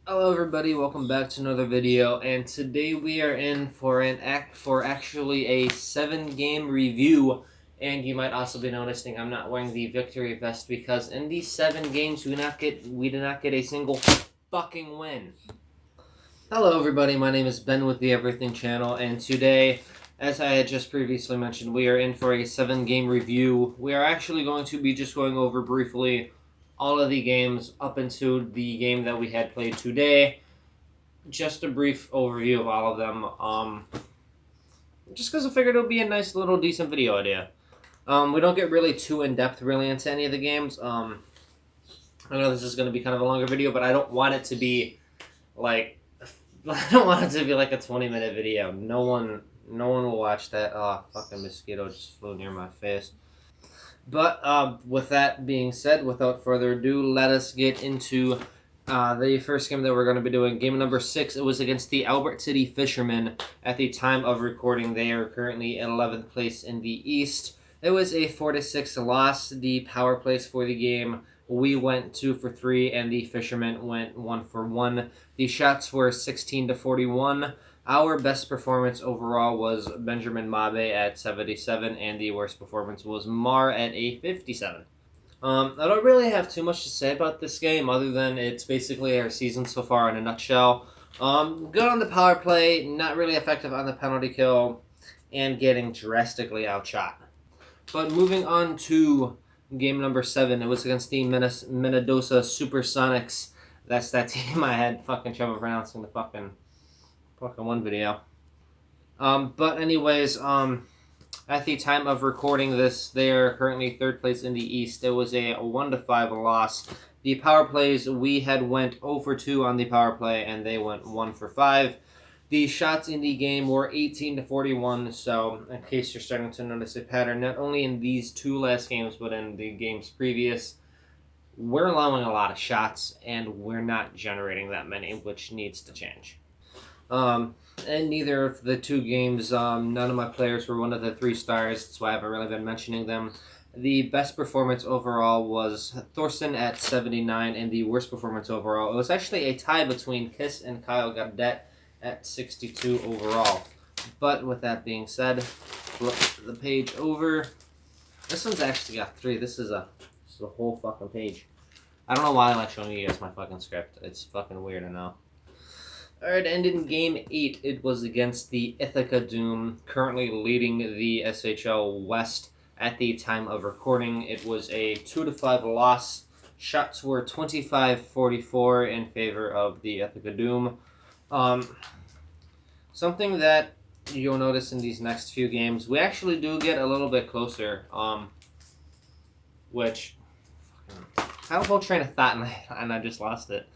Hello everybody, welcome back to another video, and today we are in for actually a 7-game review. And you might also be noticing I'm not wearing the victory vest because in these 7 games we did not get a single fucking win. Hello everybody, my name is Ben with the Everything Channel, and today, as I had just previously mentioned, we are in for a 7-game review. We are actually going to be just going over briefly all of the games up into the game that we had played today. Just a brief overview of all of them. Just because I figured it would be a nice little decent video idea. We don't get really too in-depth really into any of the games. I know this is going to be kind of a longer video, but I don't want it to be like I don't want it to be like a 20-minute video. No one will watch that. Oh, fucking mosquito just flew near my face. But with that being said, without further ado, let us get into the first game that we're going to be doing. Game number 6. It was against the Albert City Fishermen. At the time of recording, they are currently in 11th place in the East. It was a 4-6 loss. The power plays for the game, we went 2 for 3, and the Fishermen went 1 for 1. The shots were 16-41. Our best performance overall was Benjamin Mabe at 77, and the worst performance was Mar at a 57. I don't really have too much to say about this game other than it's basically our season so far in a nutshell. Good on the power play, not really effective on the penalty kill, and getting drastically outshot. But moving on to game number 7, it was against the Minnedosa Supersonics. That's that team I had fucking trouble pronouncing the fucking one video. But anyways, at the time of recording this, they are currently 3rd place in the East. It was a 1-5 loss. The power plays, we had went 0 for 2 on the power play, and they went 1 for 5. The shots in the game were 18-41, so in case you're starting to notice a pattern, not only in these 2 last games, but in the games previous, we're allowing a lot of shots, and we're not generating that many, which needs to change. And neither of the 2 games, none of my players were one of the 3 stars. That's why I haven't really been mentioning them. The best performance overall was Thorsten at 79, and the worst performance overall, it was actually a tie between Kiss and Kyle Gadet at 62 overall. But with that being said, flip the page over. This one's actually got 3. This is a whole fucking page. I don't know why I like showing you guys my fucking script. It's fucking weird, I know. Alright, and in Game 8, it was against the Ithaca Doom, currently leading the SHL West at the time of recording. It was a 2-5 loss. Shots were 25-44 in favor of the Ithaca Doom. Something that you'll notice in these next few games, we actually do get a little bit closer, which I had a whole train of thought and I just lost it.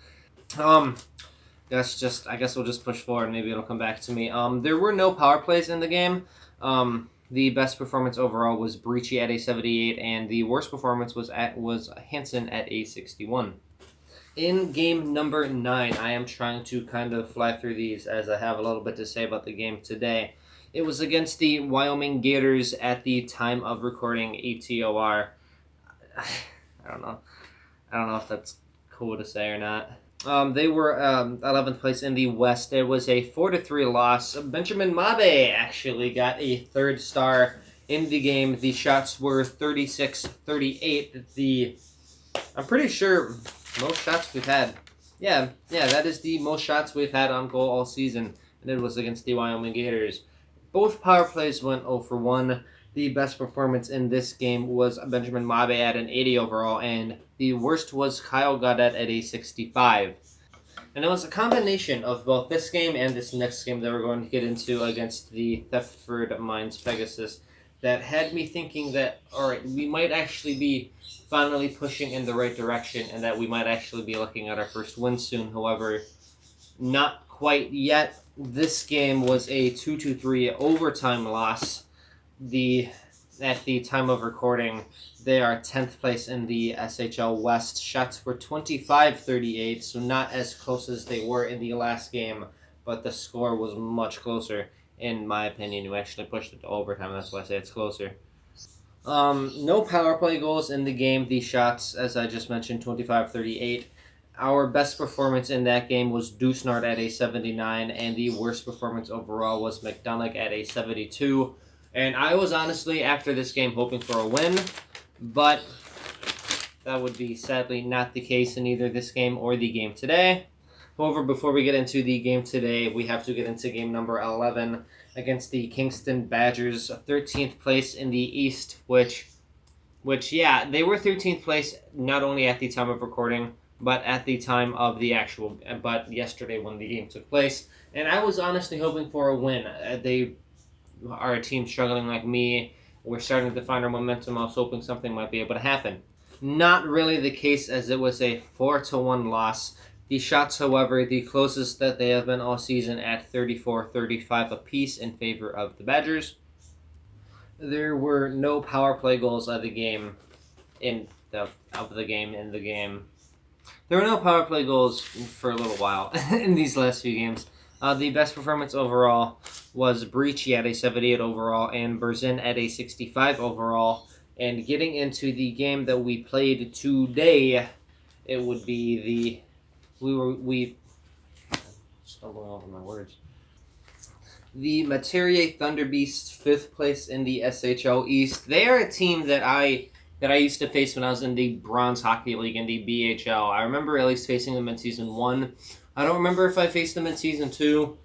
I guess we'll just push forward. Maybe it'll come back to me. There were no power plays in the game. The best performance overall was Breachy at a 78, and the worst performance was Hansen at a 61. In game number 9, I am trying to kind of fly through these as I have a little bit to say about the game today. It was against the Wyoming Gators at the time of recording ATOR. I don't know. I don't know if that's cool to say or not. They were 11th place in the West. It was a 4-3 loss. Benjamin Mabe actually got a 3rd star in the game. The shots were 36-38. I'm pretty sure most shots we've had. Yeah, that is the most shots we've had on goal all season, and it was against the Wyoming Gators. Both power plays went 0 for 1. The best performance in this game was Benjamin Mabe at an 80 overall, and the worst was Kyle Gadet at a 65. And it was a combination of both this game and this next game that we're going to get into against the Thetford Mines Pegasus that had me thinking that, alright, we might actually be finally pushing in the right direction and that we might actually be looking at our first win soon. However, not quite yet. This game was a 2-3 overtime loss. At the time of recording, they are 10th place in the SHL West. Shots were 25-38, so not as close as they were in the last game, but the score was much closer, in my opinion. We actually pushed it to overtime, that's why I say it's closer. No power play goals in the game. The shots, as I just mentioned, 25-38. Our best performance in that game was Dusnard at a 79, and the worst performance overall was McDonough at a 72. And I was honestly, after this game, hoping for a win, but that would be sadly not the case in either this game or the game today. However, before we get into the game today, we have to get into game number 11 against the Kingston Badgers, 13th place in the East, which yeah, they were 13th place not only at the time of recording, but at the time of the but yesterday when the game took place. And I was honestly hoping for a win. They are a team struggling like me. We're starting to find our momentum. I was hoping something might be able to happen. Not really the case, as it was a 4-1 loss. The shots, however, the closest that they have been all season at 34-35 apiece in favor of the Badgers. There were no power play goals of the game in the game. There were no power play goals for a little while in these last few games. The best performance overall was Breachy at a 78 overall and Berzin at a 65 overall. And getting into the game that we played today, it would be stumbling over my words. The Materier Thunder Beasts, 5th place in the SHL East. They are a team that I used to face when I was in the Bronze Hockey League in the BHL. I remember at least facing them in Season 1. I don't remember if I faced them in Season 2.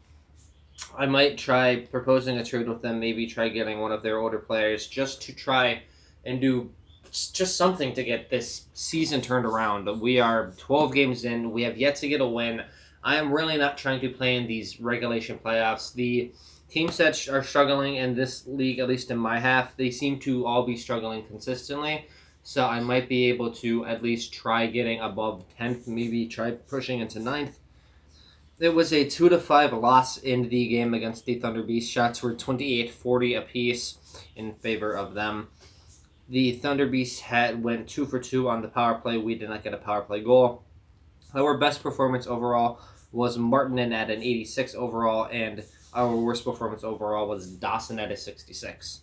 I might try proposing a trade with them, maybe try getting one of their older players just to try and do just something to get this season turned around. We are 12 games in. We have yet to get a win. I am really not trying to play in these regulation playoffs. The teams that are struggling in this league, at least in my half, they seem to all be struggling consistently. So I might be able to at least try getting above 10th, maybe try pushing into 9th. It was a 2-5 loss in the game against the Thunder Beasts. Shots were 28-40 apiece in favor of them. The Thunder Beasts went 2 for 2 on the power play. We did not get a power play goal. Our best performance overall was Martinen at an 86 overall, and our worst performance overall was Dawson at a 66.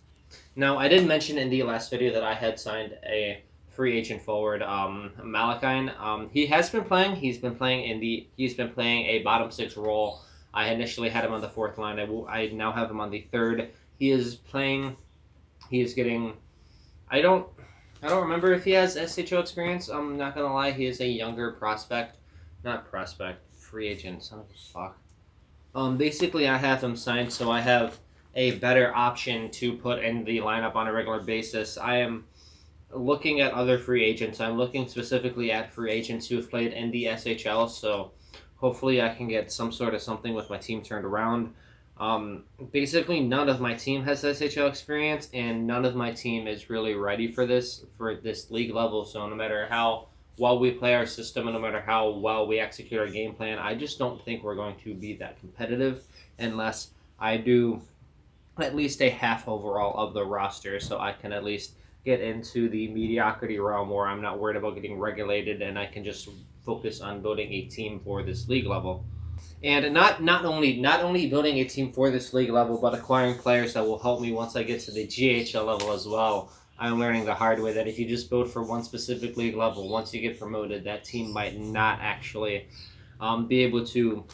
Now, I did mention in the last video that I had signed a free agent forward, Malakine. He has been playing. He's been playing a bottom 6 role. I initially had him on the 4th line. I now have him on the 3rd. He is playing. He is getting. I don't remember if he has SHO experience. I'm not gonna lie. He is a younger free agent. Son of a fuck. Basically, I have him signed, so I have a better option to put in the lineup on a regular basis. I am looking at other free agents. I'm looking specifically at free agents who have played in the SHL, so hopefully I can get some sort of something with my team turned around. Basically, none of my team has SHL experience, and none of my team is really ready for this league level, so no matter how well we play our system and no matter how well we execute our game plan, I just don't think we're going to be that competitive unless I do at least a half overall of the roster, so I can at least get into the mediocrity realm where I'm not worried about getting regulated and I can just focus on building a team for this league level. And not only building a team for this league level, but acquiring players that will help me once I get to the GHL level as well. I'm learning the hard way that if you just build for one specific league level, once you get promoted, that team might not actually be able to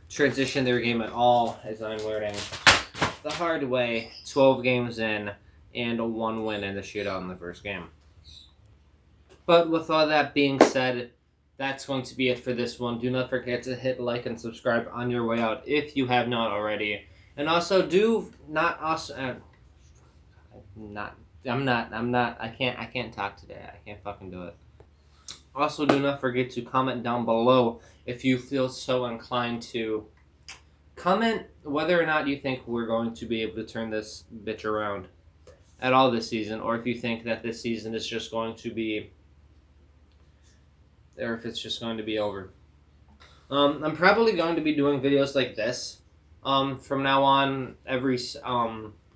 transition their game at all, as I'm learning the hard way 12 games in and 1 win in the shootout in the first game. But with all that being said, that's going to be it for this one. Do not forget to hit like and subscribe on your way out if you have not already. And also I can't talk today. I can't fucking do it. Also, do not forget to comment down below if you feel so inclined to comment whether or not you think we're going to be able to turn this bitch around at all this season, or if you think that this season is just going to be, or if it's just going to be over. I'm probably going to be doing videos like this from now on.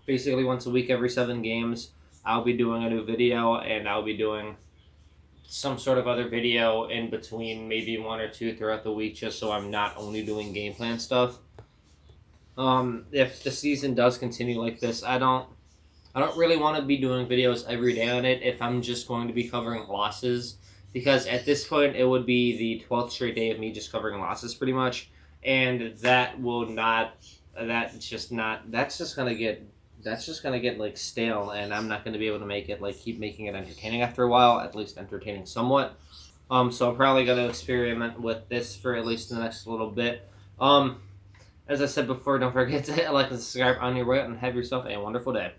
Basically once a week, every 7 games, I'll be doing a new video, and I'll be doing some sort of other video in between, maybe 1 or 2 throughout the week, just so I'm not only doing game plan stuff. If the season does continue like this, I don't really want to be doing videos every day on it if I'm just going to be covering losses because at this point it would be the 12th straight day of me just covering losses pretty much, and that will not. That's just gonna get like stale, and I'm not gonna be able to make it like keep making it entertaining after a while. At least entertaining somewhat. So I'm probably gonna experiment with this for at least the next little bit. As I said before, don't forget to like and subscribe on your way out and have yourself a wonderful day.